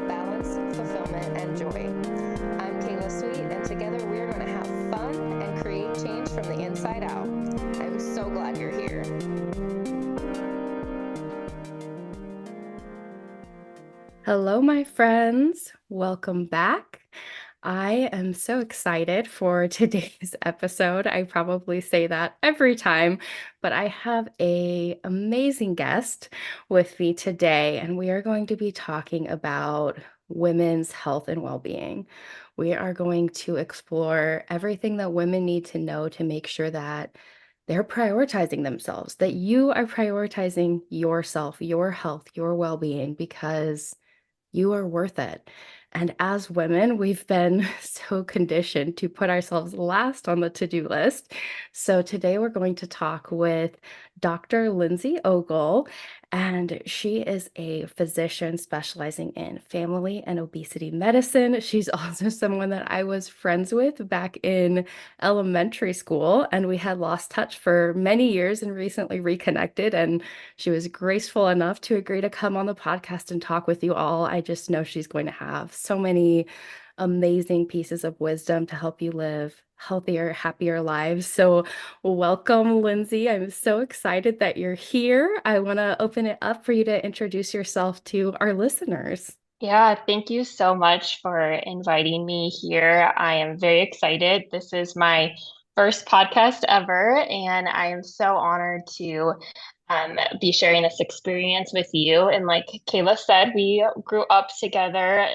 balance, fulfillment, and joy. I'm Kayla Sweet, and together we are going to have fun and create change from the inside out. I'm so glad you're here. Hello, my friends. Welcome back. I am so excited for today's episode. I probably say that every time, but I have an amazing guest with me today, and we are going to be talking about women's health and well-being. We are going to explore everything that women need to know to make sure that they're prioritizing themselves, that you are prioritizing yourself, your health, your well-being, because you are worth it. And as women, we've been so conditioned to put ourselves last on the to-do list. So today we're going to talk with Dr. Lindsay Ogle, and she is a physician specializing in family and obesity medicine. She's also someone that I was friends with back in elementary school, and we had lost touch for many years and recently reconnected. And she was graceful enough to agree to come on the podcast and talk with you all. I just know she's going to have so many amazing pieces of wisdom to help you live healthier, happier lives. So, welcome, Lindsay. I'm so excited that you're here. I want to open it up for you to introduce yourself to our listeners. Yeah, thank you so much for inviting me here. I am very excited. This is my first podcast ever, and I am so honored to be sharing this experience with you. And like Kayla said, we grew up together,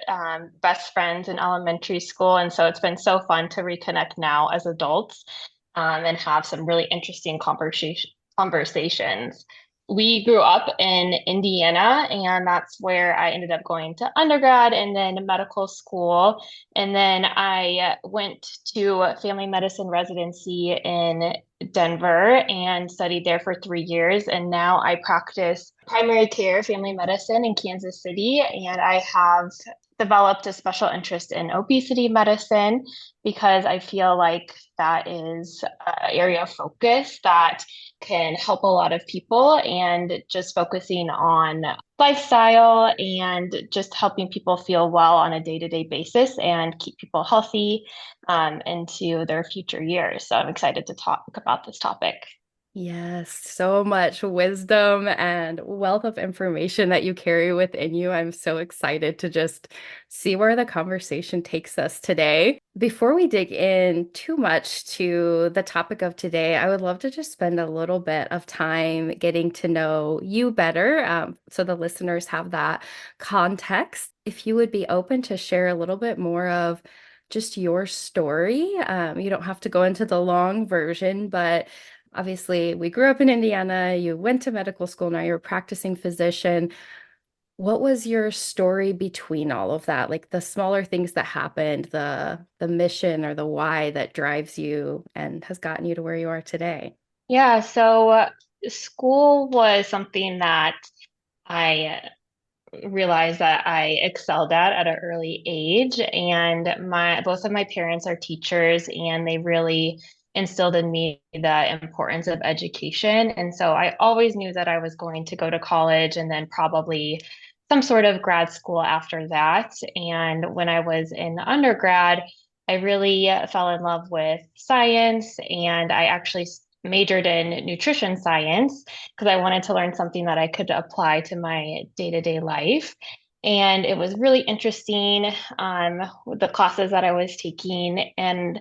best friends in elementary school, and so it's been so fun to reconnect now as adults, and have some really interesting conversations. We grew up in Indiana, and that's where I ended up going to undergrad and then medical school. And then I went to family medicine residency in Denver and studied there for 3 years. And now I practice primary care family medicine in Kansas City. And I have developed a special interest in obesity medicine because I feel like that is an area of focus that can help a lot of people, and just focusing on lifestyle and just helping people feel well on a day-to-day basis and keep people healthy into their future years. So I'm excited to talk about this topic. Yes, so much wisdom and wealth of information that you carry within you. I'm so excited to just see where the conversation takes us today. Before we dig in too much to the topic of today, I would love to just spend a little bit of time getting to know you better, so the listeners have that context. If you would be open to share a little bit more of just your story. You don't have to go into the long version, but obviously, we grew up in Indiana. You went to medical school. Now you're a practicing physician. What was your story between all of that? Like the smaller things that happened, the mission or the why that drives you and has gotten you to where you are today? Yeah, so school was something that I realized that I excelled at an early age, and my both of my parents are teachers, and they really instilled in me the importance of education. And so I always knew that I was going to go to college and then probably some sort of grad school after that. And when I was in undergrad, I really fell in love with science, and I actually majored in nutrition science because I wanted to learn something that I could apply to my day-to-day life. And it was really interesting, with the classes that I was taking. And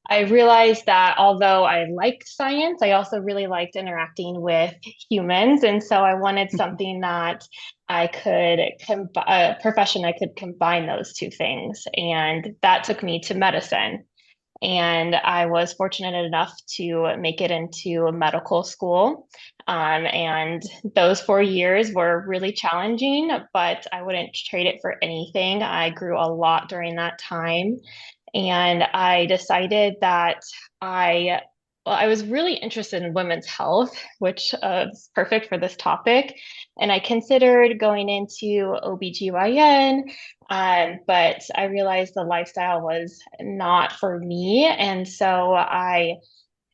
I realized that although I liked science, I also really liked interacting with humans. And so I wanted something that I could, a profession I could combine those two things. And that took me to medicine. And I was fortunate enough to make it into medical school. And those 4 years were really challenging, but I wouldn't trade it for anything. I grew a lot during that time. And I decided that I, well, I was really interested in women's health, which is perfect for this topic. And I considered going into OBGYN, but I realized the lifestyle was not for me. And so I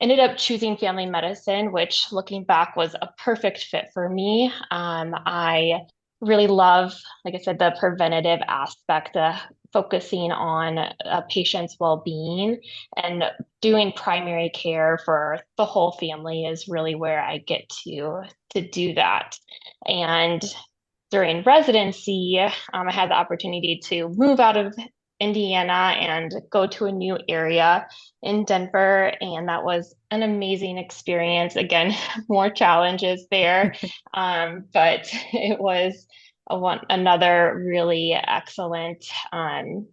ended up choosing family medicine, which looking back was a perfect fit for me. I really love, like I said, the preventative aspect, focusing on a patient's well-being and doing primary care for the whole family is really where I get to do that. And during residency, I had the opportunity to move out of Indiana and go to a new area in Denver. And that was an amazing experience. Again, more challenges there. But it was another really excellent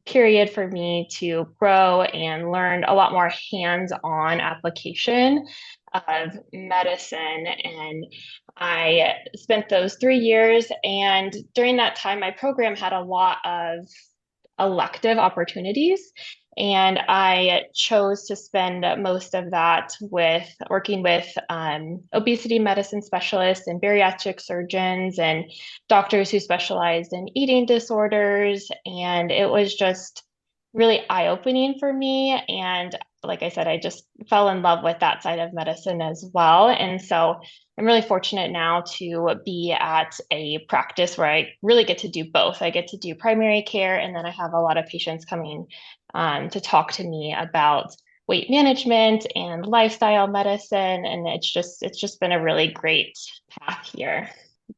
period for me to grow and learn a lot more hands-on application of medicine. And I spent those 3 years, and during that time, my program had a lot of elective opportunities. And I chose to spend most of that with working with obesity medicine specialists and bariatric surgeons and doctors who specialized in eating disorders. And it was just really eye-opening for me. And like I said, I just fell in love with that side of medicine as well. And so I'm really fortunate now to be at a practice where I really get to do both. I get to do primary care, and then I have a lot of patients coming to talk to me about weight management and lifestyle medicine. And it's just been a really great path here.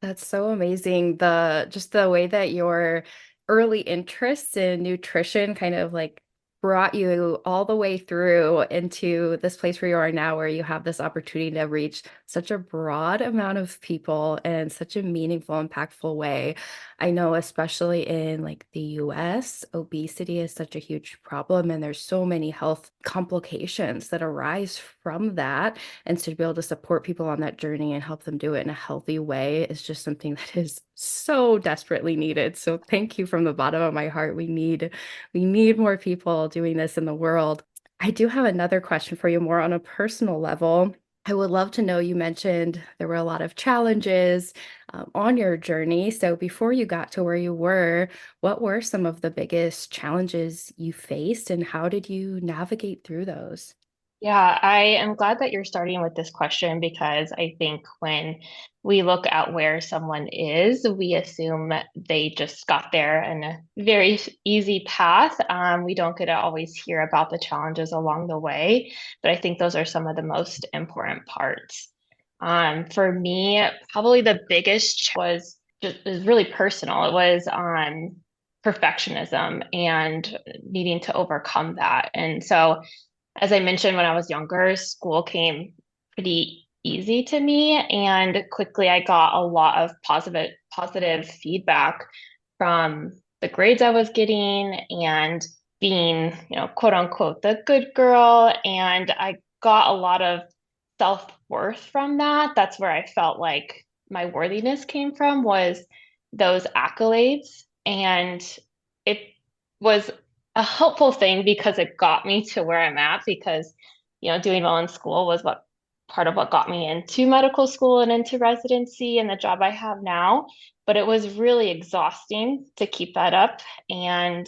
That's so amazing. Just the way that your early interests in nutrition kind of like brought you all the way through into this place where you are now, where you have this opportunity to reach such a broad amount of people in such a meaningful, impactful way. I know, especially in like the US, obesity is such a huge problem, and there's so many health complications that arise from that. And to be able to support people on that journey and help them do it in a healthy way is just something that is so desperately needed. So thank you from the bottom of my heart. We need more people doing this in the world. I do have another question for you more on a personal level. I would love to know, you mentioned there were a lot of challenges on your journey. So before you got to where you were, what were some of the biggest challenges you faced and how did you navigate through those? Yeah, I am glad that you're starting with this question because I think when we look at where someone is, we assume that they just got there in a very easy path. We don't get to always hear about the challenges along the way, but I think those are some of the most important parts. For me, probably the biggest was just is really personal. It was perfectionism and needing to overcome that. And so as I mentioned, when I was younger, school came pretty easy to me, and quickly I got a lot of positive feedback from the grades I was getting and being, quote unquote, the good girl. And I got a lot of self-worth from that. That's where I felt like my worthiness came from, was those accolades. And it was a helpful thing because it got me to where I'm at, because doing well in school was what part of what got me into medical school and into residency and the job I have now. But it was really exhausting to keep that up, and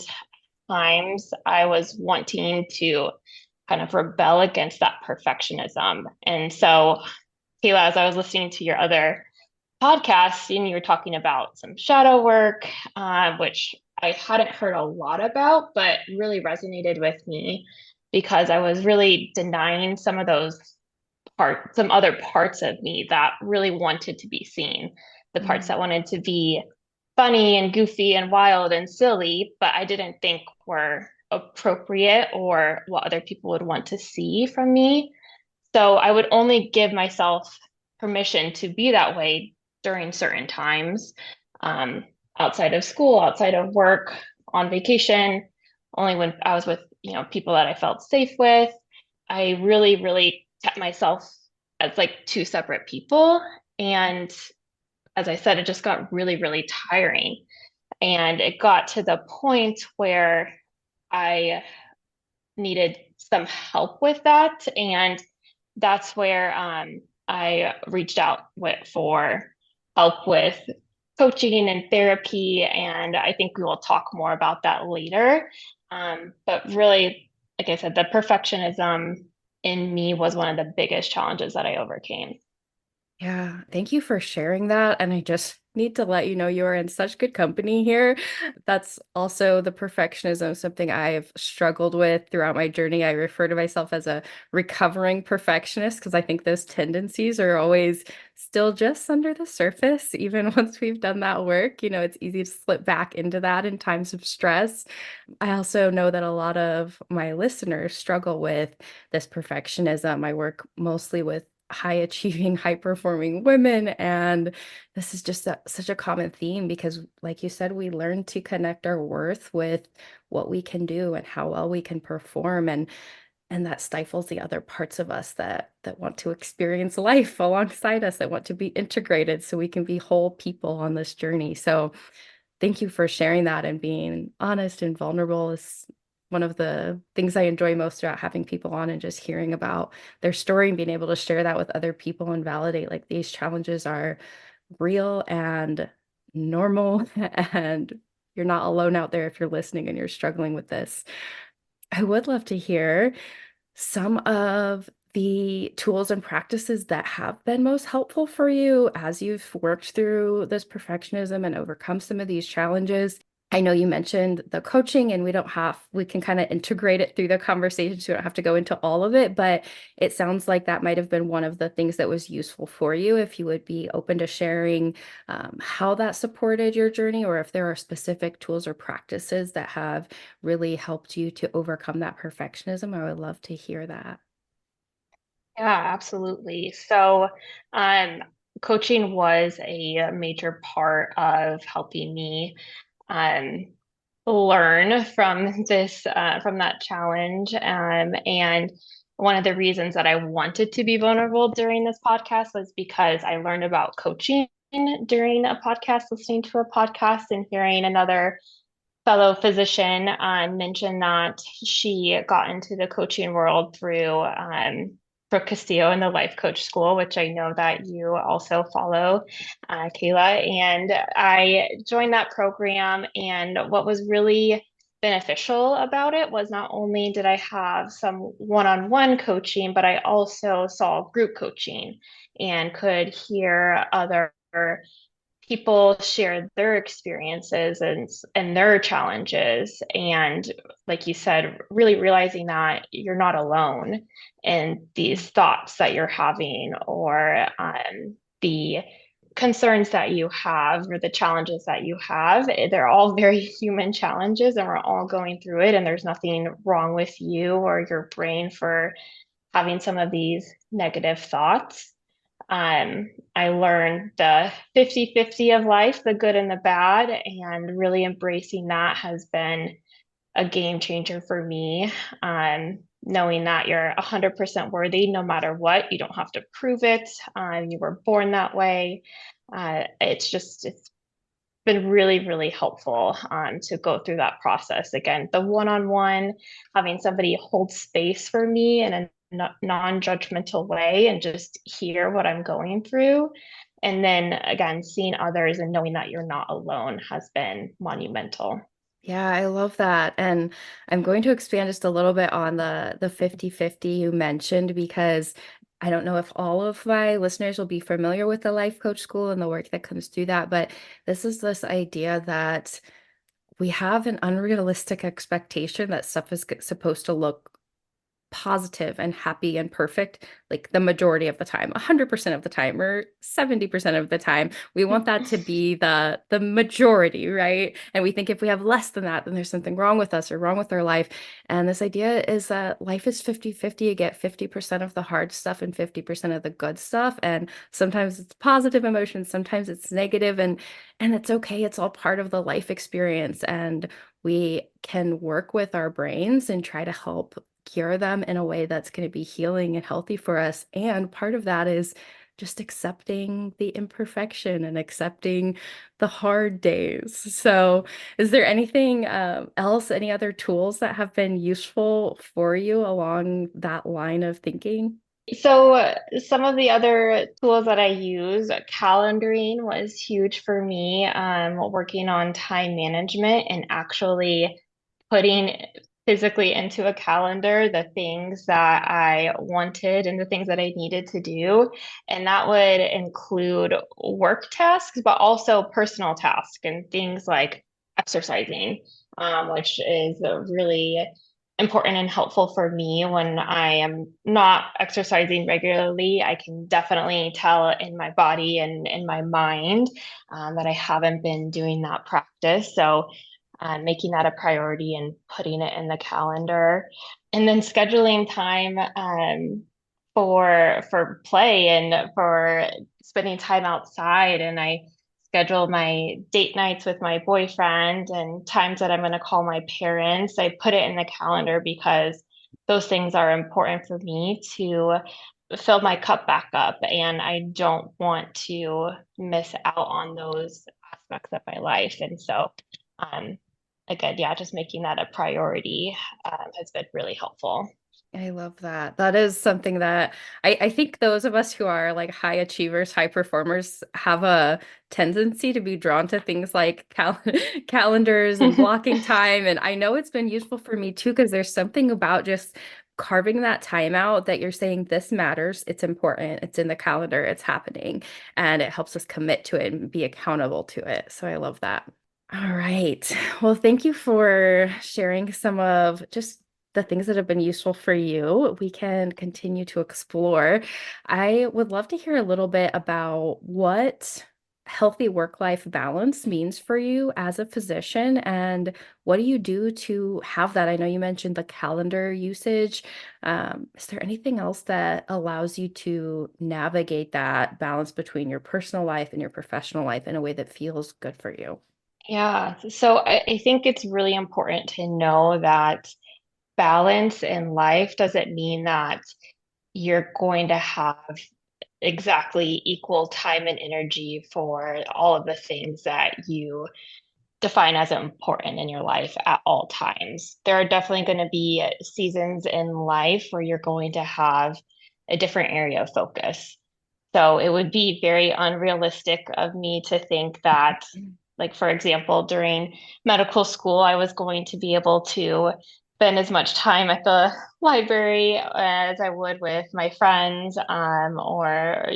times I was wanting to kind of rebel against that perfectionism. And so, Kayla, as I was listening to your other podcast and you were talking about some shadow work, which I hadn't heard a lot about, but really resonated with me because I was really denying some other parts of me that really wanted to be seen, the parts Mm. that wanted to be funny and goofy and wild and silly, but I didn't think were appropriate or what other people would want to see from me. So I would only give myself permission to be that way during certain times, um, outside of school, outside of work, on vacation, only when I was with, people that I felt safe with. I really, really kept myself as like two separate people. And as I said, it just got really, really tiring. And it got to the point where I needed some help with that. And that's where I reached out for help with coaching and therapy. And I think we will talk more about that later. But really, like I said, the perfectionism in me was one of the biggest challenges that I overcame. Yeah, thank you for sharing that. And I just need to let you know you are in such good company here. That's also the perfectionism, something I've struggled with throughout my journey. I refer to myself as a recovering perfectionist because I think those tendencies are always still just under the surface. Even once we've done that work, it's easy to slip back into that in times of stress. I also know that a lot of my listeners struggle with this perfectionism. I work mostly with high achieving, high performing women. And this is just such a common theme because, like you said, we learn to connect our worth with what we can do and how well we can perform. And that stifles the other parts of us that want to experience life alongside us, that want to be integrated so we can be whole people on this journey. So thank you for sharing that and being honest and vulnerable is one of the things I enjoy most about having people on and just hearing about their story and being able to share that with other people and validate like these challenges are real and normal and you're not alone out there if you're listening and you're struggling with this. I would love to hear some of the tools and practices that have been most helpful for you as you've worked through this perfectionism and overcome some of these challenges. I know you mentioned the coaching, and we can kind of integrate it through the conversation, so we don't have to go into all of it, but it sounds like that might have been one of the things that was useful for you. If you would be open to sharing how that supported your journey, or if there are specific tools or practices that have really helped you to overcome that perfectionism, I would love to hear that. Yeah, absolutely. So, um, coaching was a major part of helping me um, learn from from that challenge. And one of the reasons that I wanted to be vulnerable during this podcast was because I learned about coaching during a podcast, listening to a podcast, and hearing another fellow physician mention that she got into the coaching world through Brooke Castillo in the Life Coach School, which I know that you also follow, Kayla. And I joined that program. And what was really beneficial about it was not only did I have some one on one coaching, but I also saw group coaching and could hear other people share their experiences and their challenges, and like you said, really realizing that you're not alone in these thoughts that you're having, or the concerns that you have, or the challenges that you have. They're all very human challenges, and we're all going through it, and there's nothing wrong with you or your brain for having some of these negative thoughts. I learned the 50-50 of life, the good and the bad, and really embracing that has been a game changer for me. Knowing that you're 100% worthy no matter what, you don't have to prove it. You were born that way. It's been really, really helpful to go through that process. Again, the one on one, having somebody hold space for me in a non judgmental way and just hear what I'm going through. And then again, seeing others and knowing that you're not alone has been monumental. Yeah, I love that. And I'm going to expand just a little bit on the 50-50 you mentioned because I don't know if all of my listeners will be familiar with the life coach school and the work that comes through that, but this idea that we have an unrealistic expectation that stuff is supposed to look positive and happy and perfect like the majority of the time, 100% of the time or 70% of the time. We want that to be the majority, right? And we think if we have less than that, then there's something wrong with us or wrong with our life. And this idea is that life is 50-50. You get 50% of the hard stuff and 50% of the good stuff. And sometimes it's positive emotions, sometimes it's negative, and it's okay. It's all part of the life experience. And we can work with our brains and try to help cure them in a way that's going to be healing and healthy for us. And part of that is just accepting the imperfection and accepting the hard days. So, is there anything else, any other tools that have been useful for you along that line of thinking? So, some of the other tools that I use, calendaring was huge for me, working on time management and actually putting physically into a calendar the things that I wanted and the things that I needed to do. And that would include work tasks, but also personal tasks and things like exercising, which is really important and helpful for me when I am not exercising regularly. I can definitely tell in my body and in my mind that I haven't been doing that practice. So making that a priority and putting it in the calendar, and then scheduling time for play and for spending time outside. And I schedule my date nights with my boyfriend and times that I'm going to call my parents. I put it in the calendar because those things are important for me to fill my cup back up, and I don't want to miss out on those aspects of my life. And so um, again, yeah, just making that a priority has been really helpful. I love that. That is something that I think those of us who are like high achievers, high performers have a tendency to be drawn to things like calendars and blocking time. And I know it's been useful for me too, because there's something about just carving that time out that you're saying this matters, it's important, it's in the calendar, it's happening, and it helps us commit to it and be accountable to it. So I love that. All right. Well, thank you for sharing some of just the things that have been useful for you. We can continue to explore. I would love to hear a little bit about what healthy work-life balance means for you as a physician, and what do you do to have that? I know you mentioned the calendar usage. Is there anything else that allows you to navigate that balance between your personal life and your professional life in a way that feels good for you? Yeah, so I think it's really important to know that balance in life doesn't mean that you're going to have exactly equal time and energy for all of the things that you define as important in your life at all times. There are definitely going to be seasons in life where you're going to have a different area of focus. So it would be very unrealistic of me to think that, like, for example, during medical school, I was going to be able to spend as much time at the library as I would with my friends, or,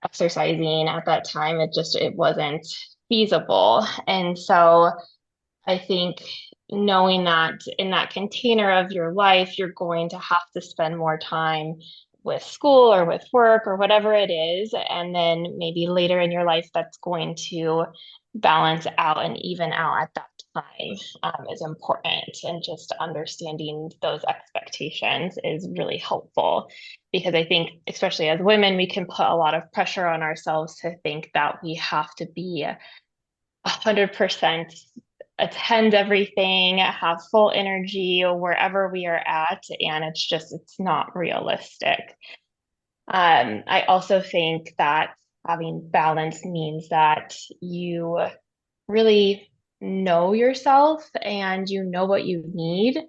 exercising at that time. It wasn't feasible. And so I think knowing that in that container of your life, you're going to have to spend more time with school or with work or whatever it is. And then maybe later in your life, that's going to balance out and even out at that time is important. And just understanding those expectations is really helpful, because I think, especially as women, we can put a lot of pressure on ourselves to think that we have to be 100% attend everything, have full energy wherever we are at, and it's not realistic. I also think that having balance means that you really know yourself and you know what you need.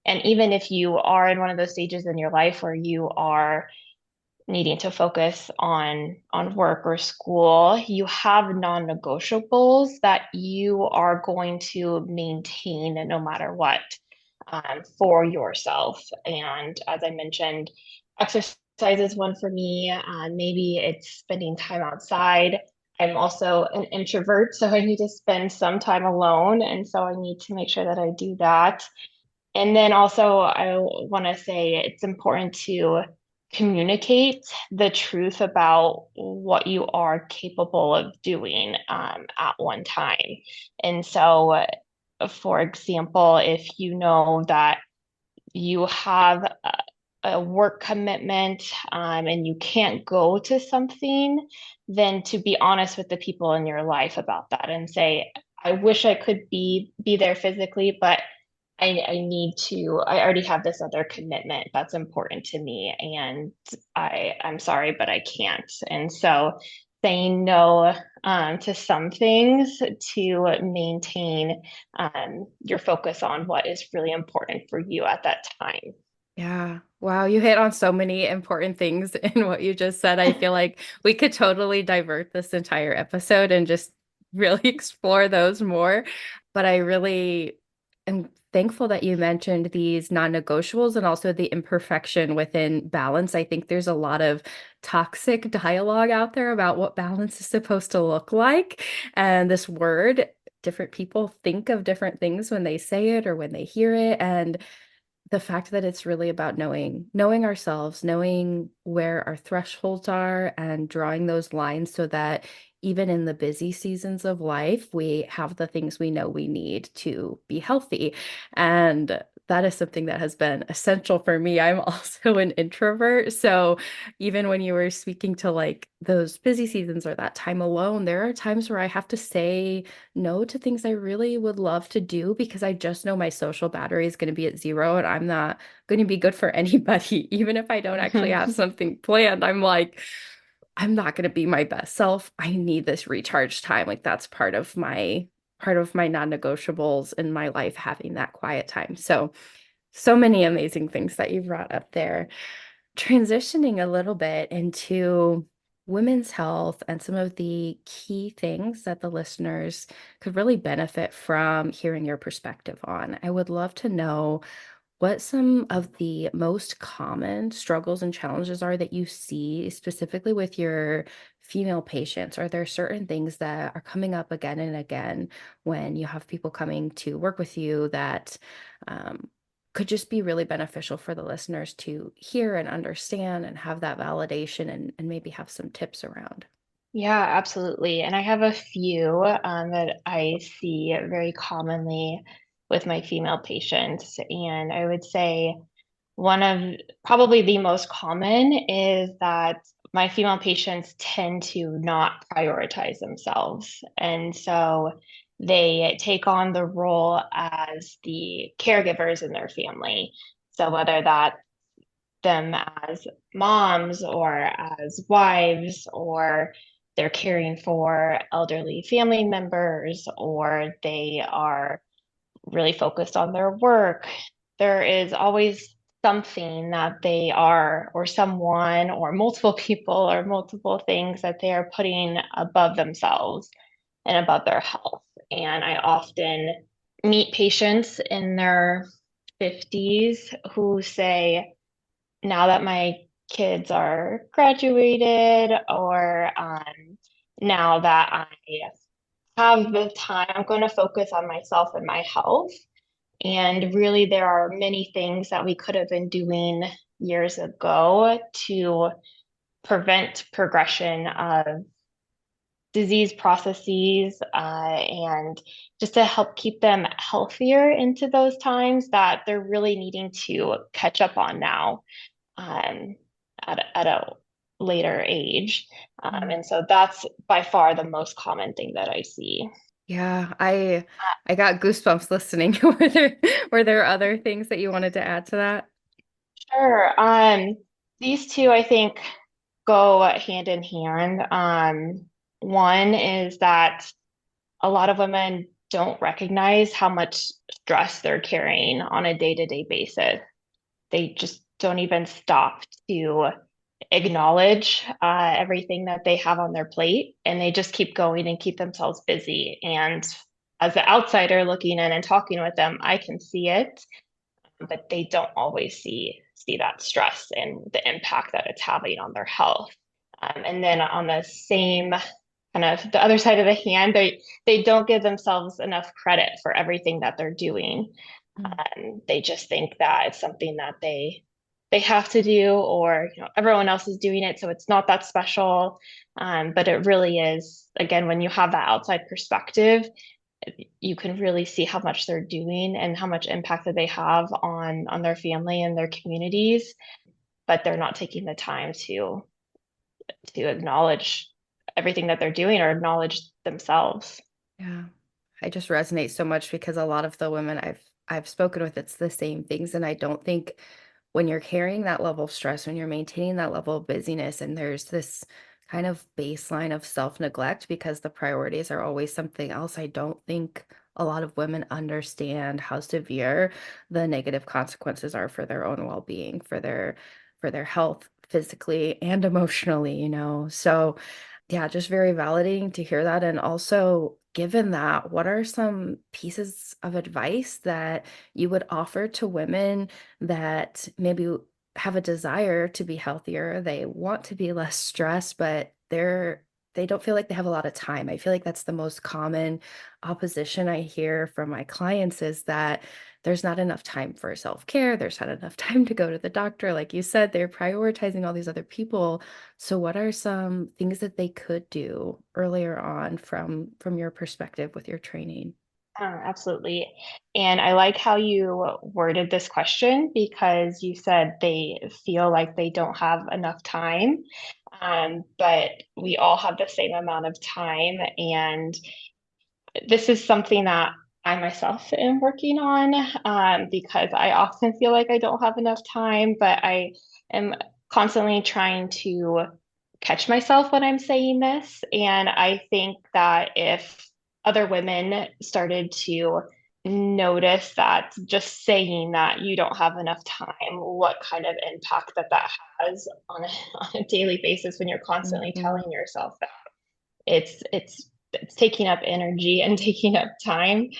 And even if you are in one of those stages in your life where you are needing to focus on work or school, you have non-negotiables that you are going to maintain no matter what, for yourself. And as I mentioned, exercise is one for me. Maybe it's spending time outside. I'm also an introvert, so I need to spend some time alone, and so I need to make sure that I do that. And then also, I want to say it's important to communicate the truth about what you are capable of doing at one time. And so, for example, if you know that you have a work commitment, and you can't go to something, then to be honest with the people in your life about that and say, I wish I could be there physically, but I need to, I already have this other commitment that's important to me, and I'm sorry, but I can't. And so saying no to some things to maintain your focus on what is really important for you at that time. Yeah. Wow, you hit on so many important things in what you just said. I feel like we could totally divert this entire episode and just really explore those more. But I really am thankful that you mentioned these non-negotiables and also the imperfection within balance. I think there's a lot of toxic dialogue out there about what balance is supposed to look like. And this word, different people think of different things when they say it or when they hear it. And the fact that it's really about knowing ourselves, knowing where our thresholds are and drawing those lines so that even in the busy seasons of life, we have the things we know we need to be healthy. And that is something that has been essential for me. I'm also an introvert. So even when you were speaking to like those busy seasons or that time alone, there are times where I have to say no to things I really would love to do because I just know my social battery is going to be at zero and I'm not going to be good for anybody. Even if I don't actually have something planned, I'm like, I'm not going to be my best self. I need this recharge time. Like that's part of my non-negotiables in my life, having that quiet time. So many amazing things that you brought up there. Transitioning a little bit into women's health and some of the key things that the listeners could really benefit from hearing your perspective on. I would love to know what some of the most common struggles and challenges are that you see specifically with your female patients. Are there certain things that are coming up again and again when you have people coming to work with you that um, could just be really beneficial for the listeners to hear and understand and have that validation and maybe have some tips around? Yeah, absolutely. And I have a few that I see very commonly with my female patients. And I would say one of probably the most common is that my female patients tend to not prioritize themselves. And so they take on the role as the caregivers in their family. So whether that them as moms or as wives, or they're caring for elderly family members, or they are really focused on their work. There is always something that they are, or someone, or multiple people, or multiple things that they are putting above themselves and above their health. And I often meet patients in their 50s who say, now that my kids are graduated, or now that I have the time, I'm going to focus on myself and my health. And really, there are many things that we could have been doing years ago to prevent progression of disease processes, and just to help keep them healthier into those times that they're really needing to catch up on now, um, at a later age. Mm. And so that's by far the most common thing that I see. Yeah, I got goosebumps listening. Were there other things that you wanted to add to that? Sure. These two, I think, go hand in hand. One is that a lot of women don't recognize how much stress they're carrying on a day-to-day basis. They just don't even stop to acknowledge everything that they have on their plate, and they just keep going and keep themselves busy. And as the outsider looking in and talking with them, I can see it, but they don't always see that stress and the impact that it's having on their health. And then on the same kind of the other side of the hand, they don't give themselves enough credit for everything that they're doing. Mm. They just think that it's something that they have to do, or everyone else is doing it, so it's not that special. But it really is. Again, when you have that outside perspective, you can really see how much they're doing and how much impact that they have on their family and their communities, but they're not taking the time to acknowledge everything that they're doing or acknowledge themselves. Yeah. I just resonate so much because a lot of the women I've spoken with, it's the same things. And I don't think when you're carrying that level of stress, when you're maintaining that level of busyness, and there's this kind of baseline of self-neglect because the priorities are always something else, I don't think a lot of women understand how severe the negative consequences are for their own well-being, for their health physically and emotionally. So Yeah, just very validating to hear that. And also, given that, what are some pieces of advice that you would offer to women that maybe have a desire to be healthier? They want to be less stressed, but they don't feel like they have a lot of time. I feel like that's the most common opposition I hear from my clients is that there's not enough time for self-care. There's not enough time to go to the doctor. Like you said, they're prioritizing all these other people. So what are some things that they could do earlier on from your perspective with your training? Absolutely. And I like how you worded this question because you said they feel like they don't have enough time. But we all have the same amount of time. And this is something that I myself am working on because I often feel like I don't have enough time, but I am constantly trying to catch myself when I'm saying this. And I think that if other women started to notice that just saying that you don't have enough time, what kind of impact that has on on a daily basis when you're constantly Mhm. telling yourself that it's taking up energy and taking up time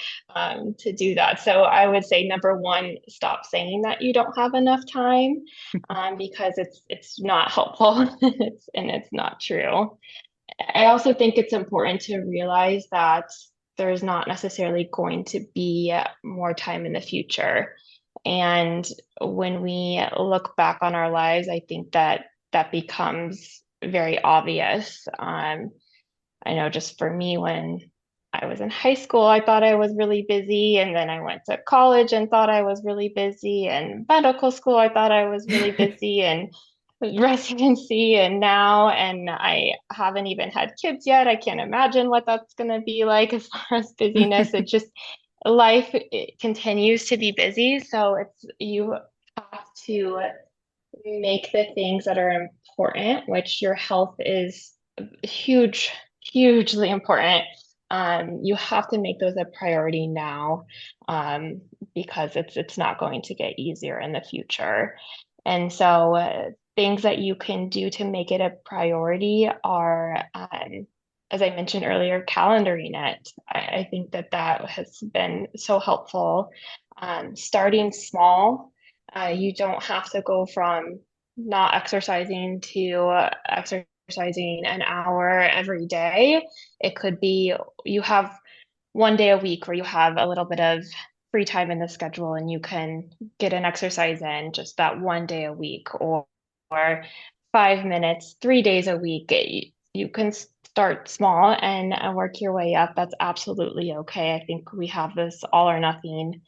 to do that. So I would say number one, stop saying that you don't have enough time because it's not helpful and it's not true. I also think it's important to realize that there's not necessarily going to be more time in the future. And when we look back on our lives, I think that that becomes very obvious. I know just for me, when I was in high school, I thought I was really busy. And then I went to college and thought I was really busy. And medical school, I thought I was really busy. And residency and now, and I haven't even had kids yet. I can't imagine what that's going to be like as far as busyness. It just, life it continues to be busy. So it's, you have to make the things that are important, which your health is huge, hugely important. You have to make those a priority now, because it's not going to get easier in the future. And so, things that you can do to make it a priority are, as I mentioned earlier, calendaring it. I think that that has been so helpful. Starting small, you don't have to go from not exercising to exercising an hour every day. It could be you have one day a week where you have a little bit of free time in the schedule and you can get an exercise in just that one day a week or 5 minutes, 3 days a week. You can start small and work your way up. That's absolutely okay. I think we have this all or nothing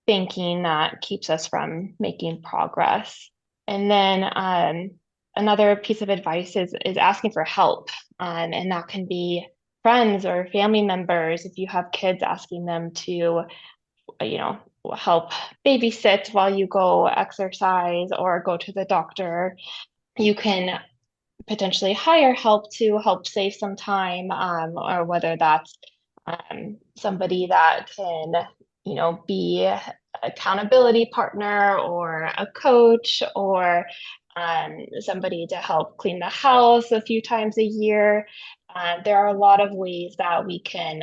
thinking that keeps us from making progress. And then another piece of advice is asking for help, and that can be friends or family members. If you have kids, asking them to, you know, help babysit while you go exercise or go to the doctor. You can potentially hire help to help save some time, or whether that's somebody that can, be accountability partner or a coach or somebody to help clean the house a few times a year. There are a lot of ways that we can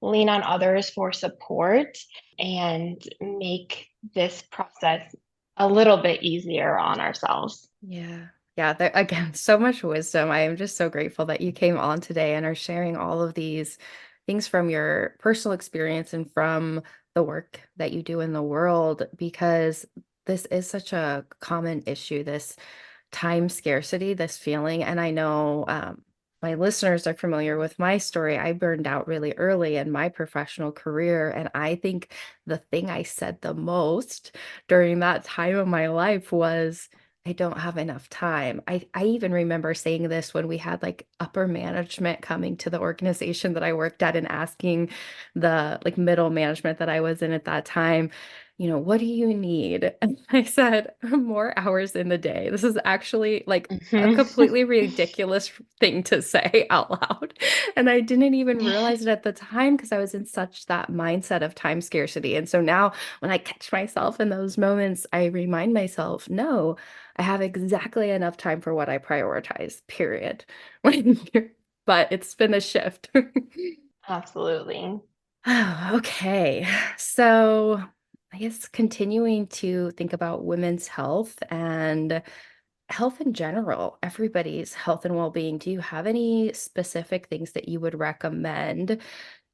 lean on others for support and make this process a little bit easier on ourselves. Yeah. Yeah, there again, so much wisdom. I am just so grateful that you came on today and are sharing all of these things from your personal experience and from the work that you do in the world because this is such a common issue, this time scarcity, this feeling. And I know my listeners are familiar with my story. I burned out really early in my professional career. And I think the thing I said the most during that time of my life was, I don't have enough time. I even remember saying this when we had like upper management coming to the organization that I worked at and asking the like middle management that I was in at that time, what do you need? And I said, more hours in the day. This is actually like a Mhm. completely ridiculous thing to say out loud. And I didn't even realize it at the time because I was in such that mindset of time scarcity. And so now when I catch myself in those moments, I remind myself, no, I have exactly enough time for what I prioritize, period. When but it's been a shift. Absolutely. Oh, okay. So I guess continuing to think about women's health and health in general, everybody's health and well-being. Do you have any specific things that you would recommend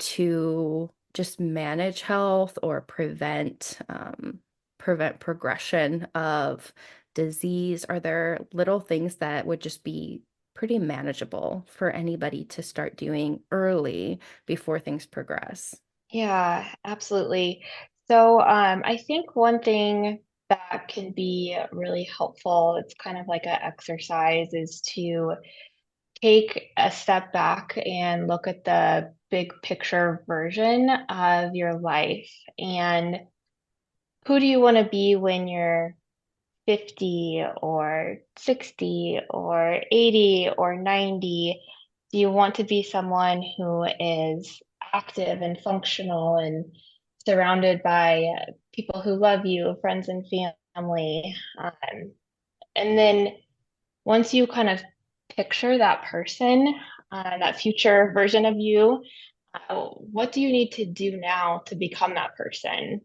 to just manage health or prevent progression of disease? Are there little things that would just be pretty manageable for anybody to start doing early before things progress? Yeah, absolutely. So, I think one thing that can be really helpful, it's kind of like an exercise, is to take a step back and look at the big picture version of your life. And who do you want to be when you're 50 or 60 or 80 or 90? Do you want to be someone who is active and functional and surrounded by people who love you, friends and family? And then once you kind of picture that person, that future version of you, what do you need to do now to become that person?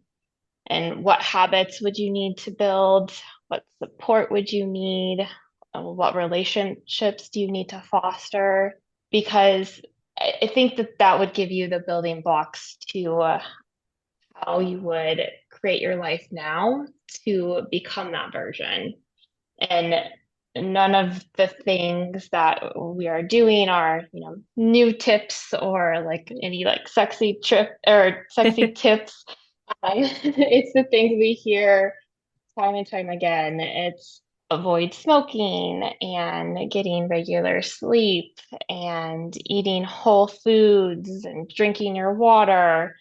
And what habits would you need to build? What support would you need? What relationships do you need to foster? Because I think that that would give you the building blocks to how you would create your life now to become that version. And none of the things that we are doing are, new tips or like any like sexy trip or sexy tips. It's the things we hear time and time again. It's avoid smoking and getting regular sleep and eating whole foods and drinking your water,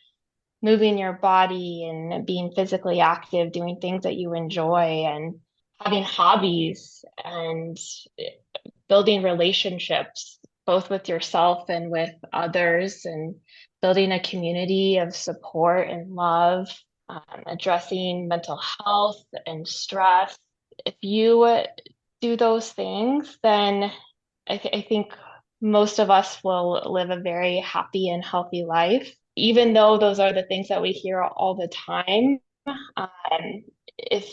moving your body and being physically active, doing things that you enjoy and having hobbies and building relationships, both with yourself and with others, and building a community of support and love, addressing mental health and stress. If you do those things, then I think most of us will live a very happy and healthy life, even though those are the things that we hear all the time. If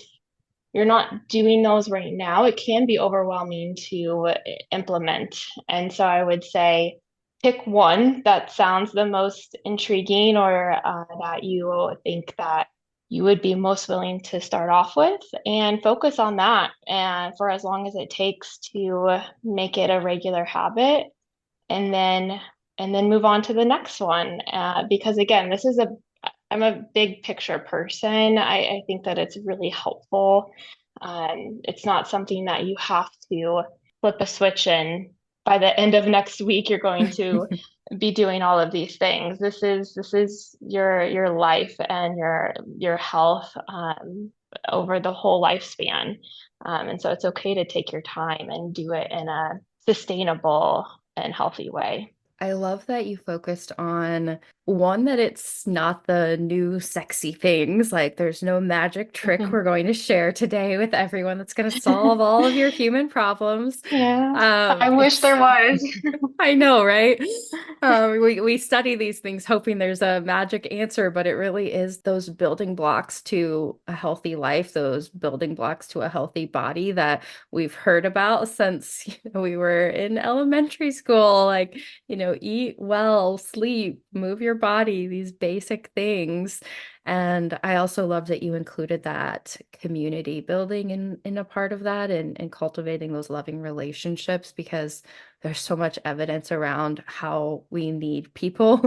you're not doing those right now, it can be overwhelming to implement. And so I would say pick one that sounds the most intriguing or that you think that you would be most willing to start off with and focus on that and for as long as it takes to make it a regular habit and then move on to the next one because again I'm a big picture person. I think that it's really helpful. It's not something that you have to flip a switch and by the end of next week you're going to be doing all of these things. This is your life and your health over the whole lifespan. And so it's okay to take your time and do it in a sustainable and healthy way. I love that you focused on one, that it's not the new sexy things. Like, there's no magic trick we're going to share today with everyone that's going to solve all of your human problems. Yeah, I wish there It's was. I know, right? We study these things hoping there's a magic answer, but it really is those building blocks to a healthy life, those building blocks to a healthy body that we've heard about since we were in elementary school. Like, eat well, sleep, move your body, these basic things. And I also love that you included that community building in a part of that and cultivating those loving relationships because there's so much evidence around how we need people.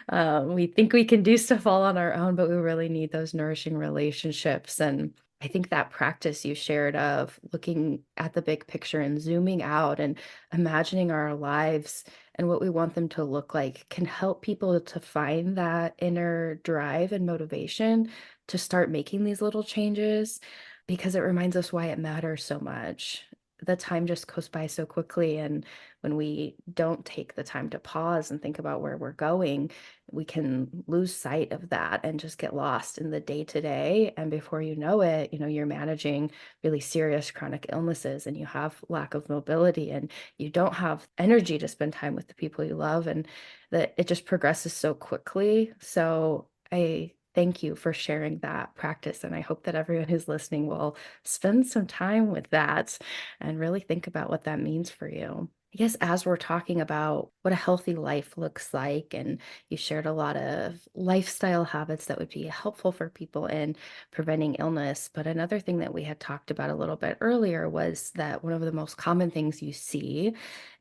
We think we can do stuff all on our own, but we really need those nourishing relationships. And I think that practice you shared of looking at the big picture and zooming out and imagining our lives and what we want them to look like can help people to find that inner drive and motivation to start making these little changes because it reminds us why it matters so much. The time just goes by so quickly, and when we don't take the time to pause and think about where we're going, we can lose sight of that and just get lost in the day to day. And before you know it, you're managing really serious chronic illnesses and you have lack of mobility and you don't have energy to spend time with the people you love, and that it just progresses so quickly. So I thank you for sharing that practice. And I hope that everyone who's listening will spend some time with that and really think about what that means for you. I guess as we're talking about what a healthy life looks like, and you shared a lot of lifestyle habits that would be helpful for people in preventing illness. But another thing that we had talked about a little bit earlier was that one of the most common things you see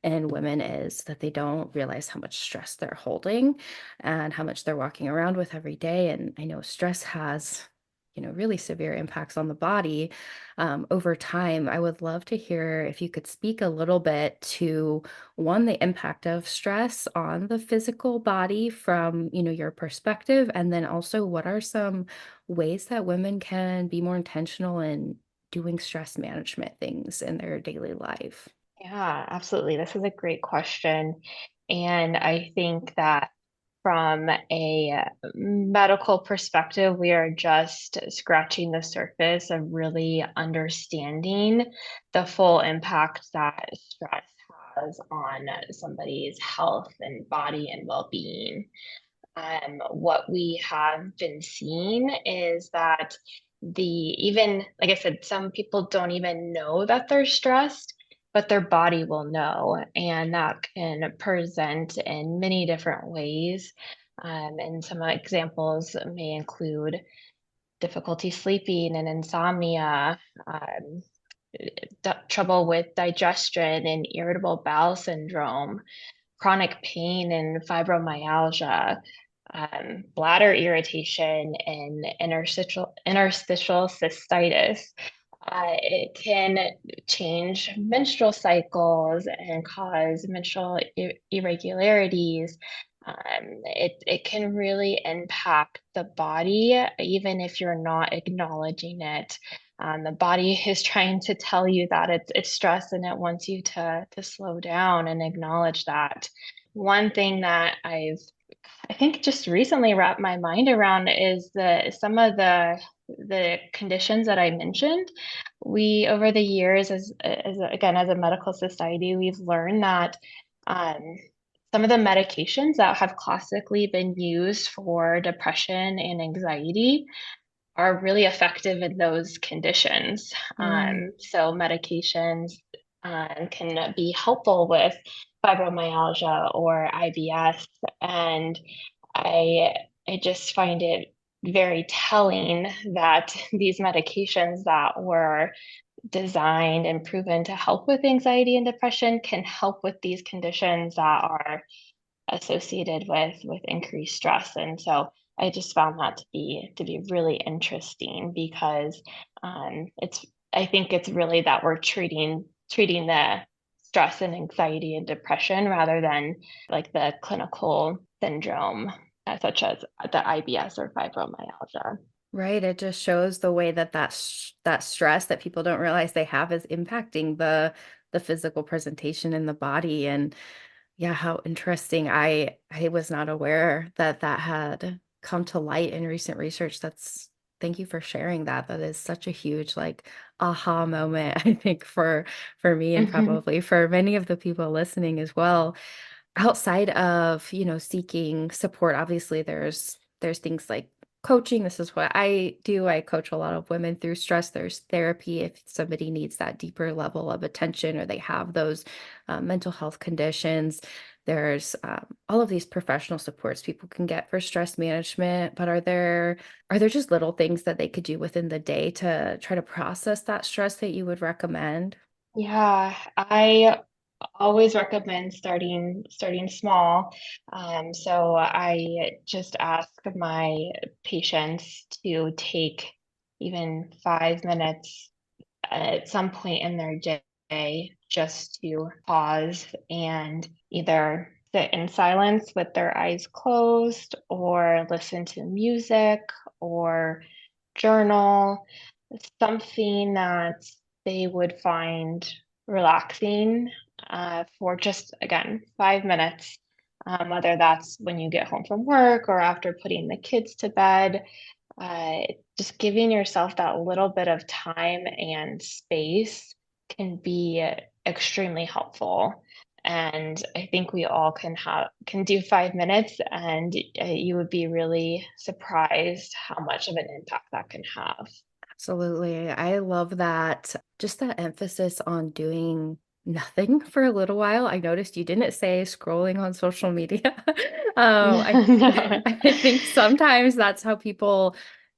in women is that they don't realize how much stress they're holding and how much they're walking around with every day. And I know stress has, really severe impacts on the body over time. I would love to hear if you could speak a little bit to one, the impact of stress on the physical body from, your perspective, and then also what are some ways that women can be more intentional in doing stress management things in their daily life. Yeah, absolutely. This is a great question. And I think that from a medical perspective, we are just scratching the surface of really understanding the full impact that stress has on somebody's health and body and well-being. What we have been seeing is that even like I said, some people don't even know that they're stressed, but their body will know, and that can present in many different ways. And some examples may include difficulty sleeping and insomnia, trouble with digestion and irritable bowel syndrome, chronic pain and fibromyalgia, bladder irritation, and interstitial cystitis. It can change menstrual cycles and cause menstrual irregularities. It can really impact the body, even if you're not acknowledging it. The body is trying to tell you that it's stress and it wants you to slow down and acknowledge that. One thing that I think just recently wrapped my mind around is some of the conditions that I mentioned. We over the years as a medical society, we've learned that um, some of the medications that have classically been used for depression and anxiety are really effective in those conditions. Mm. So medications can be helpful with fibromyalgia or IBS, and I I just find it very telling that these medications that were designed and proven to help with anxiety and depression can help with these conditions that are associated with increased stress. And so I just found that to be really interesting because it's I think it's really that we're treating the stress and anxiety and depression rather than like the clinical syndrome such as the IBS or fibromyalgia. Right, it just shows the way that that stress that people don't realize they have is impacting the physical presentation in the body. And yeah, how interesting. I was not aware that that had come to light in recent research. That's Thank you for sharing that. That is such a huge like aha moment, I think for me and Mhm. probably for many of the people listening as well. Outside of, seeking support, obviously there's things like coaching. This is what I do. I coach a lot of women through stress. There's therapy if somebody needs that deeper level of attention or they have those mental health conditions. There's all of these professional supports people can get for stress management. But are there just little things that they could do within the day to try to process that stress that you would recommend? Yeah, I always recommend starting small. So I just ask my patients to take even 5 minutes at some point in their day just to pause and either sit in silence with their eyes closed or listen to music or journal, something that they would find relaxing for just, again, 5 minutes, whether that's when you get home from work or after putting the kids to bed. Uh, just giving yourself that little bit of time and space can be extremely helpful. And I think we all can do 5 minutes, and you would be really surprised how much of an impact that can have. Absolutely. I love that. Just that emphasis on doing nothing for a little while. I noticed you didn't say scrolling on social media. No. I think sometimes that's how people,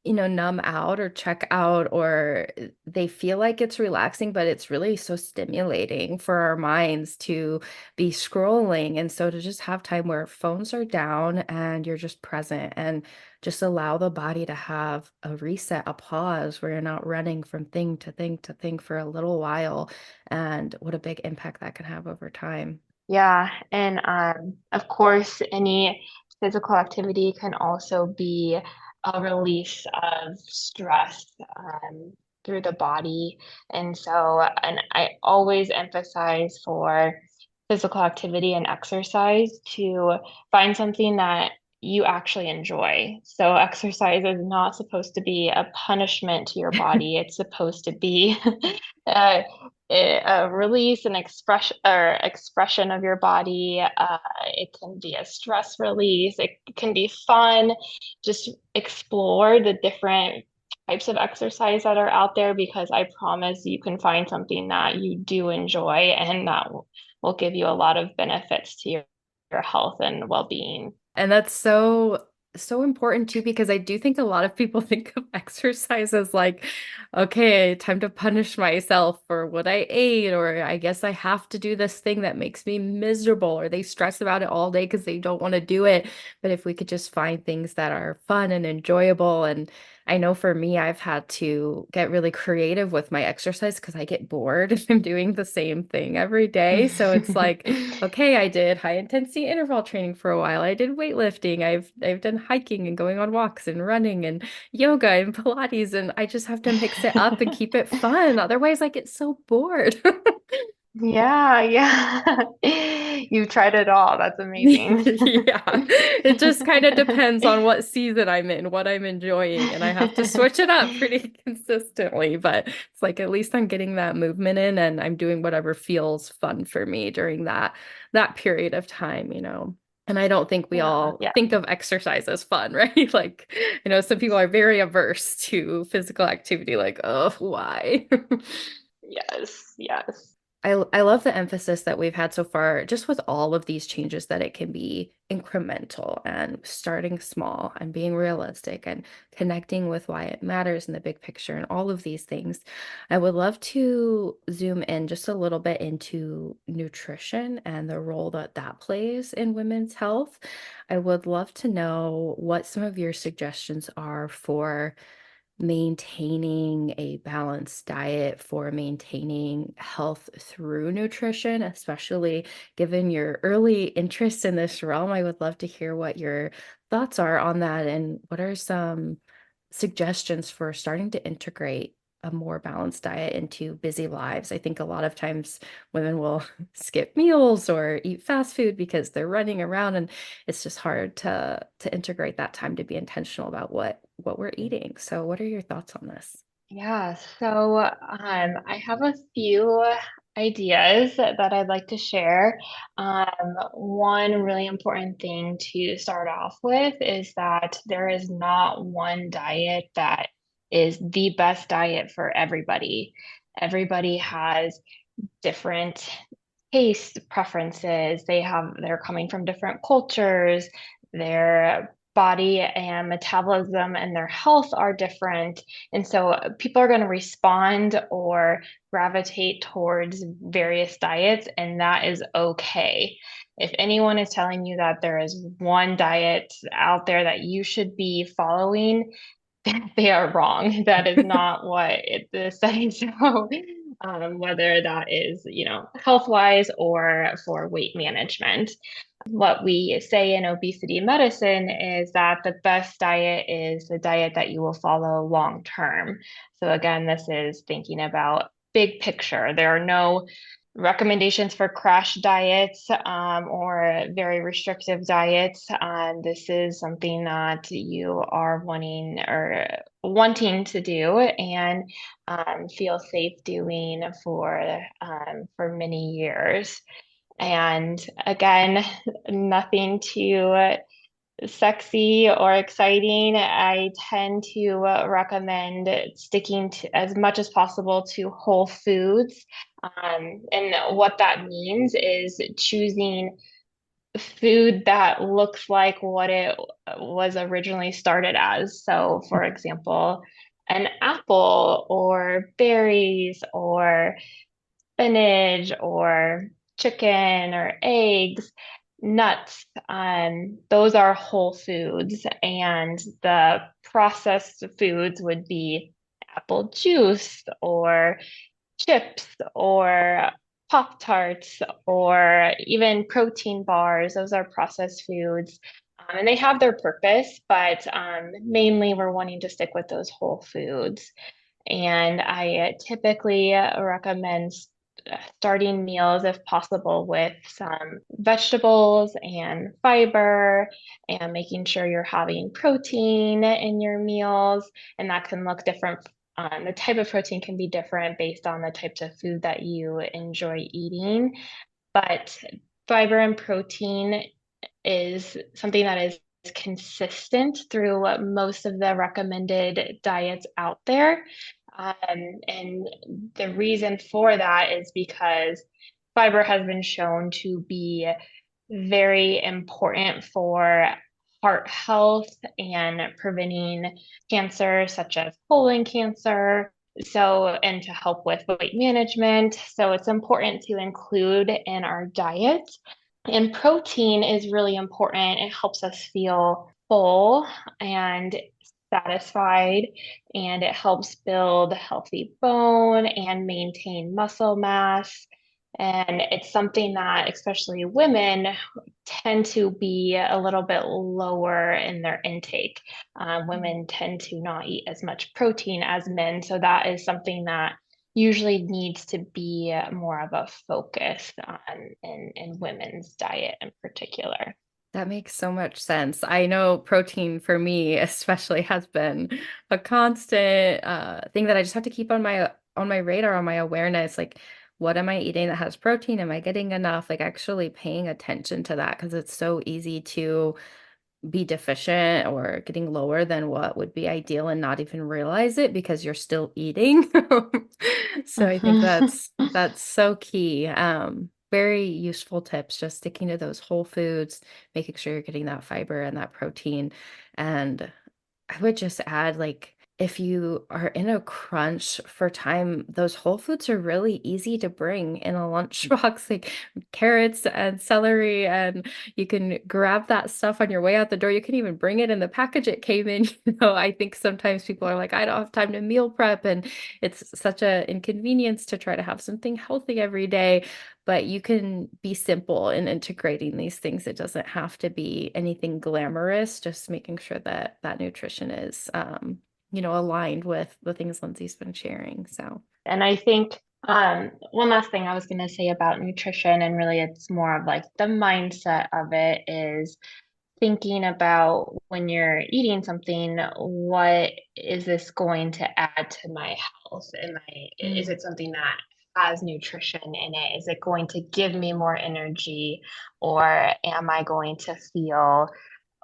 numb out or check out, or they feel like it's relaxing, but it's really so stimulating for our minds to be scrolling. And so to just have time where phones are down and you're just present and just allow the body to have a reset, a pause where you're not running from thing to thing to thing for a little while, and what a big impact that can have over time. Yeah, and of course, any physical activity can also be a release of stress through the body. And I always emphasize for physical activity and exercise to find something that you actually enjoy. So exercise is not supposed to be a punishment to your body. It's supposed to be uh, a release and expression of your body. It can be a stress release. It can be fun. Just explore the different types of exercise that are out there, because I promise you can find something that you do enjoy and that will give you a lot of benefits to your health and well-being. And that's so important too, because I do think a lot of people think of exercise as like, okay, time to punish myself for what I ate, or I guess I have to do this thing that makes me miserable, or they stress about it all day because they don't want to do it. But if we could just find things that are fun and enjoyable, and I know for me, I've had to get really creative with my exercise because I get bored if I'm doing the same thing every day. So it's like, okay, I did high intensity interval training for a while. I did weightlifting. I've done hiking and going on walks and running and yoga and Pilates, and I just have to mix it up and keep it fun. Otherwise, I get so bored. Yeah, yeah. You've tried it all. That's amazing. Yeah, it just kind of depends on what season I'm in, what I'm enjoying, and I have to switch it up pretty consistently. But it's like at least I'm getting that movement in and I'm doing whatever feels fun for me during that period of time. And I don't think we Yeah, all yeah. think of exercise as fun, right? Like, some people are very averse to physical activity, like, oh, why? Yes, yes. I love the emphasis that we've had so far, just with all of these changes, that it can be incremental and starting small and being realistic and connecting with why it matters in the big picture and all of these things. I would love to zoom in just a little bit into nutrition and the role that that plays in women's health. I would love to know what some of your suggestions are for maintaining a balanced diet, for maintaining health through nutrition, especially given your early interest in this realm. I would love to hear what your thoughts are on that and what are some suggestions for starting to integrate a more balanced diet into busy lives. I think a lot of times women will skip meals or eat fast food because they're running around, and it's just hard to integrate that time to be intentional about what we're eating. So what are your thoughts on this? Yeah, so I have a few ideas that I'd like to share. One really important thing to start off with is that there is not one diet that is the best diet for everybody. Everybody has different taste preferences. They're coming from different cultures. Their body and metabolism and their health are different. And so people are going to respond or gravitate towards various diets, and that is okay. If anyone is telling you that there is one diet out there that you should be following, they are wrong. That is not what the studies show. whether that is, health wise or for weight management. What we say in obesity medicine is that the best diet is the diet that you will follow long term. So, again, this is thinking about big picture. There are no recommendations for crash diets or very restrictive diets. This is something that you are wanting to do and feel safe doing for many years. And again, nothing too sexy or exciting. I tend to recommend sticking to as much as possible to whole foods. And what that means is choosing food that looks like what it was originally started as. So, for example, an apple or berries or spinach or chicken or eggs, nuts. Those are whole foods, and the processed foods would be apple juice or chips or Pop Tarts or even protein bars. Those are processed foods. And they have their purpose, but mainly we're wanting to stick with those whole foods. And I typically recommend starting meals, if possible, with some vegetables and fiber, and making sure you're having protein in your meals. And that can look different. The type of protein can be different based on the types of food that you enjoy eating. But fiber and protein is something that is consistent through most of the recommended diets out there. And the reason for that is because fiber has been shown to be very important for heart health and preventing cancer, such as colon cancer. So, and to help with weight management. So, it's important to include in our diet. And protein is really important. It helps us feel full and satisfied, and it helps build healthy bone and maintain muscle mass. And it's something that, especially women, tend to be a little bit lower in their intake. Women tend to not eat as much protein as men. So that is something that usually needs to be more of a focus on in women's diet in particular. That makes so much sense. I know protein for me especially has been a constant thing that I just have to keep on my radar, on my awareness. Like, what am I eating that has protein? Am I getting enough? Like actually paying attention to that because it's so easy to be deficient or getting lower than what would be ideal and not even realize it because you're still eating. So I think Mhm. that's so key. Very useful tips, just sticking to those whole foods, making sure you're getting that fiber and that protein. And I would just add, like, if you are in a crunch for time, those whole foods are really easy to bring in a lunchbox, like carrots and celery, and you can grab that stuff on your way out the door. You can even bring it in the package it came in. I think sometimes people are like, I don't have time to meal prep, and it's such an inconvenience to try to have something healthy every day. But you can be simple in integrating these things. It doesn't have to be anything glamorous, just making sure that that nutrition is, aligned with the things Lindsay's been sharing. So, And I think one last thing I was going to say about nutrition, and really it's more of like the mindset of it, is thinking about when you're eating something, what is this going to add to my health? Is mm, it something that has nutrition in it? Is it going to give me more energy, or am I going to feel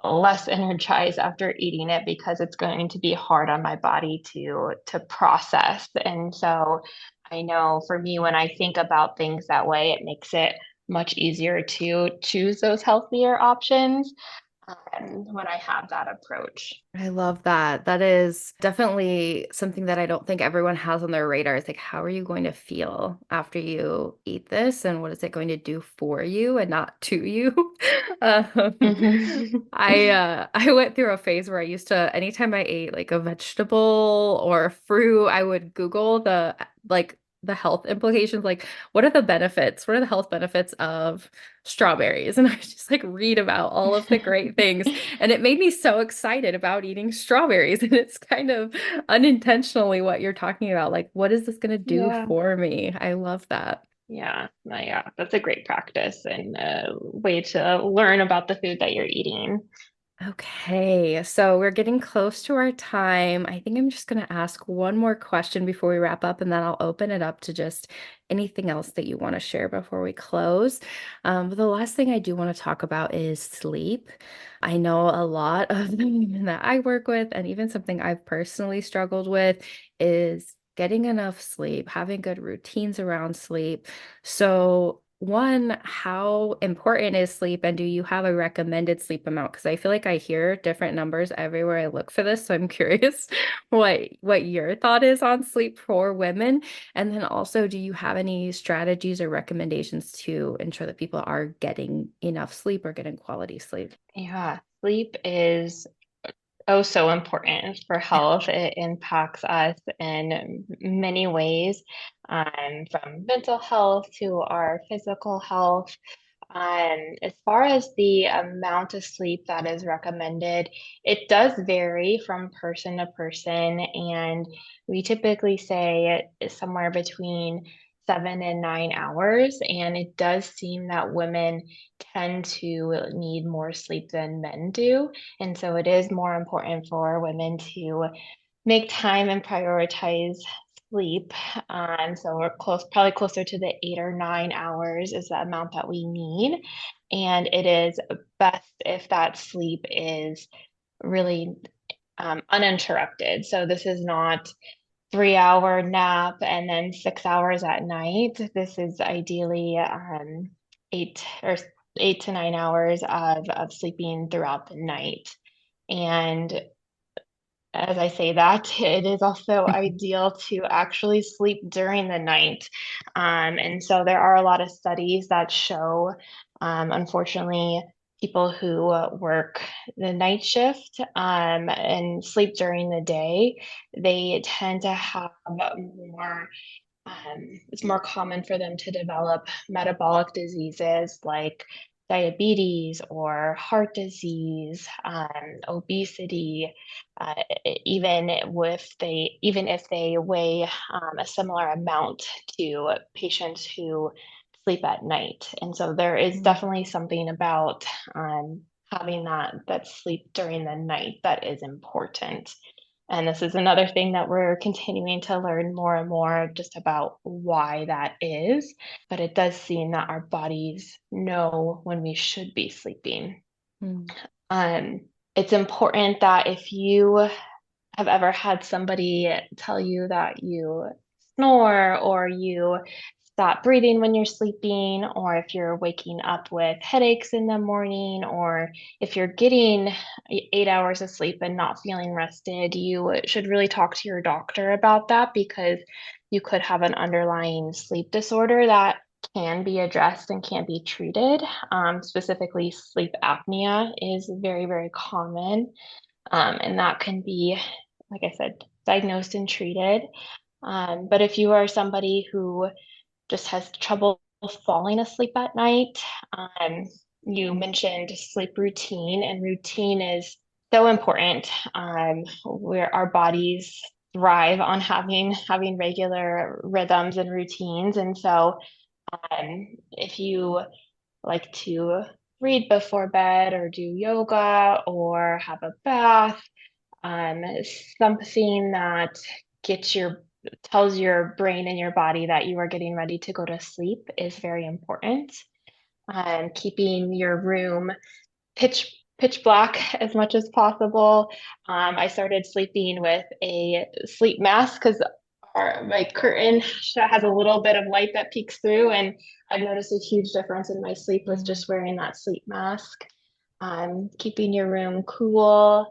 less energized after eating it because it's going to be hard on my body to process? And so I know for me, when I think about things that way, it makes it much easier to choose those healthier options when I have that approach. I love that. That is definitely something that I don't think everyone has on their radar. It's like, how are you going to feel after you eat this? And what is it going to do for you and not to you? Um, Mhm. I went through a phase where I used to, anytime I ate like a vegetable or a fruit, I would Google the like the health implications, like what are the benefits? What are the health benefits of strawberries? And I just like read about all of the great things. And it made me so excited about eating strawberries. And it's kind of unintentionally what you're talking about. Like, what is this going to do Yeah. for me? I love that. Yeah, that's a great practice and a way to learn about the food that you're eating. Okay, so we're getting close to our time. I think I'm just going to ask one more question before we wrap up, and then I'll open it up to just anything else that you want to share before we close. But the last thing I do want to talk about is sleep. I know a lot of the women that I work with, and even something I've personally struggled with, is getting enough sleep, having good routines around sleep. So, one, how important is sleep, and do you have a recommended sleep amount? Because I feel like I hear different numbers everywhere I look for this, so I'm curious what your thought is on sleep for women. And then also, do you have any strategies or recommendations to ensure that people are getting enough sleep or getting quality sleep? Yeah, sleep is oh so important for health. It impacts us in many ways, from mental health to our physical health. As far as the amount of sleep that is recommended, it does vary from person to person, and we typically say it's somewhere between 7 and 9 hours. And it does seem that women tend to need more sleep than men do. And so it is more important for women to make time and prioritize sleep. So we're probably closer to the 8 or 9 hours is the amount that we need. And it is best if that sleep is really uninterrupted. So this is not 3 hour nap and then 6 hours at night. This is ideally 8 to 9 hours of sleeping throughout the night. And as I say that, it is also ideal to actually sleep during the night. And so there are a lot of studies that show, unfortunately, people who work the night shift and sleep during the day, they tend to have more it's more common for them to develop metabolic diseases like diabetes or heart disease, obesity, uh, even if they weigh a similar amount to patients who sleep at night. And so there is Mm. definitely something about having that sleep during the night that is important. And this is another thing that we're continuing to learn more and more just about why that is. But it does seem that our bodies know when we should be sleeping. Mm. Um, it's important that if you have ever had somebody tell you that you snore or you stop breathing when you're sleeping, or if you're waking up with headaches in the morning, or if you're getting 8 hours of sleep and not feeling rested, you should really talk to your doctor about that because you could have an underlying sleep disorder that can be addressed and can be treated. Specifically, sleep apnea is very, very common. And that can be, like I said, diagnosed and treated. But if you are somebody who just has trouble falling asleep at night, um, you mentioned sleep routine, and routine is so important. Where our bodies thrive on having regular rhythms and routines, and so if you like to read before bed or do yoga or have a bath, um, something that gets your tells your brain and your body that you are getting ready to go to sleep is very important. Keeping your room pitch black as much as possible. I started sleeping with a sleep mask because my curtain has a little bit of light that peeks through, and I've noticed a huge difference in my sleep with Mm. just wearing that sleep mask. Keeping your room cool,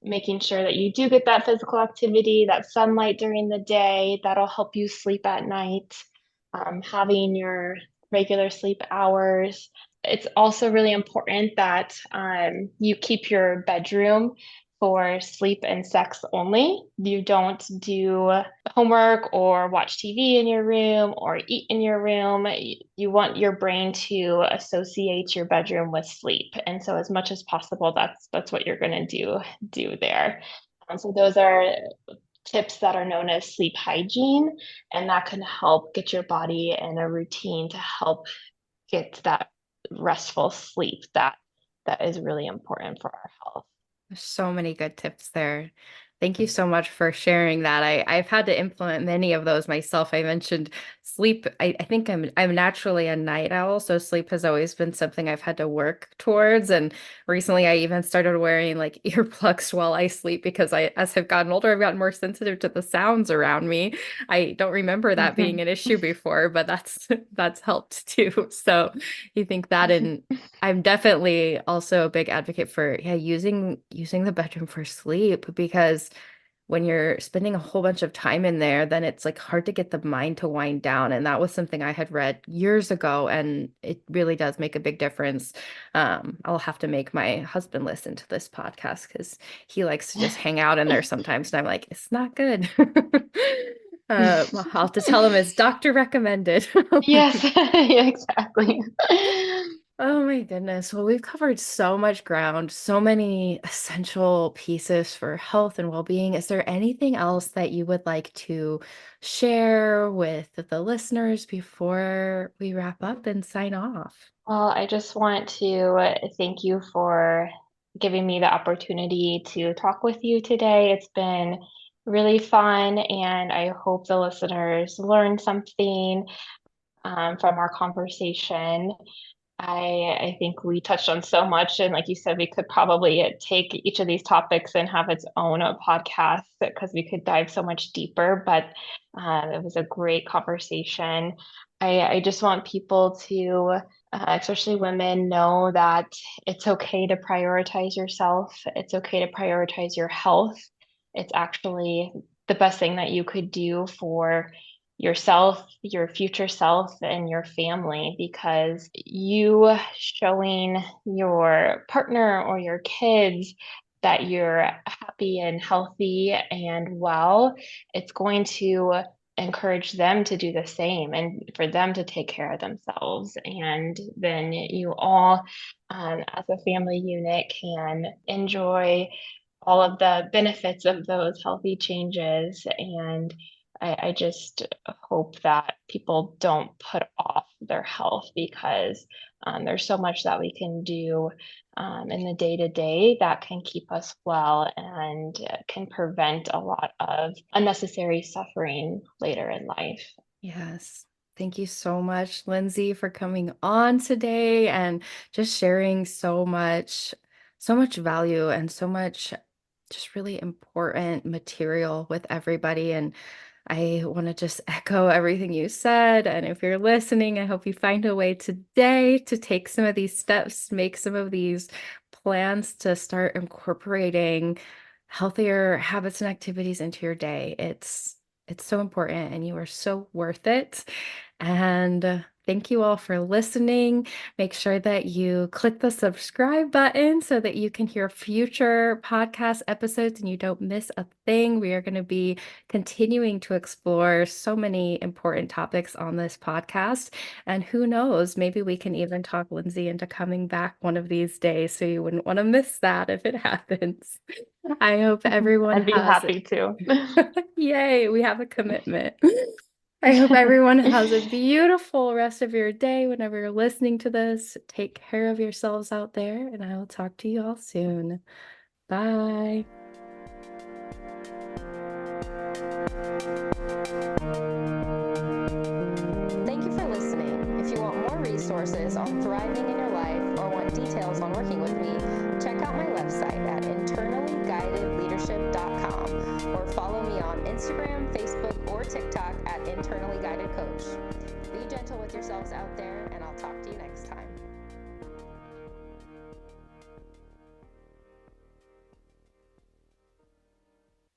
making sure that you do get that physical activity, that sunlight during the day, that'll help you sleep at night. Having your regular sleep hours. It's also really important that you keep your bedroom for sleep and sex only. You don't do homework or watch TV in your room or eat in your room. You want your brain to associate your bedroom with sleep. And so as much as possible, that's what you're going to do there. So those are tips that are known as sleep hygiene, and that can help get your body in a routine to help get that restful sleep that is really important for our health. There's so many good tips there. Thank you so much for sharing that. I've had to implement many of those myself. I mentioned sleep. I think I'm naturally a night owl, so sleep has always been something I've had to work towards. And recently I even started wearing like earplugs while I sleep because as I've gotten older, I've gotten more sensitive to the sounds around me. I don't remember that being an issue before, but that's helped too. So you think that in I'm definitely also a big advocate for using the bedroom for sleep because when you're spending a whole bunch of time in there, then it's like hard to get the mind to wind down. And that was something I had read years ago, and it really does make a big difference. I'll have to make my husband listen to this podcast because he likes to just hang out in there sometimes, and I'm like, it's not good. I'll have to tell him it's doctor recommended. Yes, yeah, exactly. Oh my goodness. Well, we've covered so much ground, so many essential pieces for health and well-being. Is there anything else that you would like to share with the listeners before we wrap up and sign off? Well, I just want to thank you for giving me the opportunity to talk with you today. It's been really fun, and I hope the listeners learned something from our conversation. I think we touched on so much, and like you said, we could probably take each of these topics and have its own podcast because we could dive so much deeper. But it was a great conversation. I just want people to, especially women, know that it's okay to prioritize yourself. It's okay to prioritize your health. It's actually the best thing that you could do for yourself, your future self, and your family, because you showing your partner or your kids that you're happy and healthy and well, it's going to encourage them to do the same and for them to take care of themselves. And then you all, as a family unit, can enjoy all of the benefits of those healthy changes. And I just hope that people don't put off their health because there's so much that we can do in the day to day that can keep us well and can prevent a lot of unnecessary suffering later in life. Yes. Thank you so much, Lindsay, for coming on today and just sharing so much value and so much just really important material with everybody. And I want to just echo everything you said. And if you're listening, I hope you find a way today to take some of these steps, make some of these plans to start incorporating healthier habits and activities into your day. It's so important and you are so worth it. And thank you all for listening. Make sure that you click the subscribe button so that you can hear future podcast episodes and you don't miss a thing. We are going to be continuing to explore so many important topics on this podcast. And who knows, maybe we can even talk Lindsay into coming back one of these days. So you wouldn't want to miss that if it happens. I hope everyone I'd be has happy to. Yay, we have a commitment. I hope everyone has a beautiful rest of your day whenever you're listening to this. Take care of yourselves out there, and I will talk to you all soon. Bye. Thank you for listening. If you want more resources on thriving in your life or want details on working with me, check out my website at internallyguidedleadership.com or follow me on Instagram, Facebook, or TikTok at Internally Guided Coach. Be gentle with yourselves out there, and I'll talk to you next time.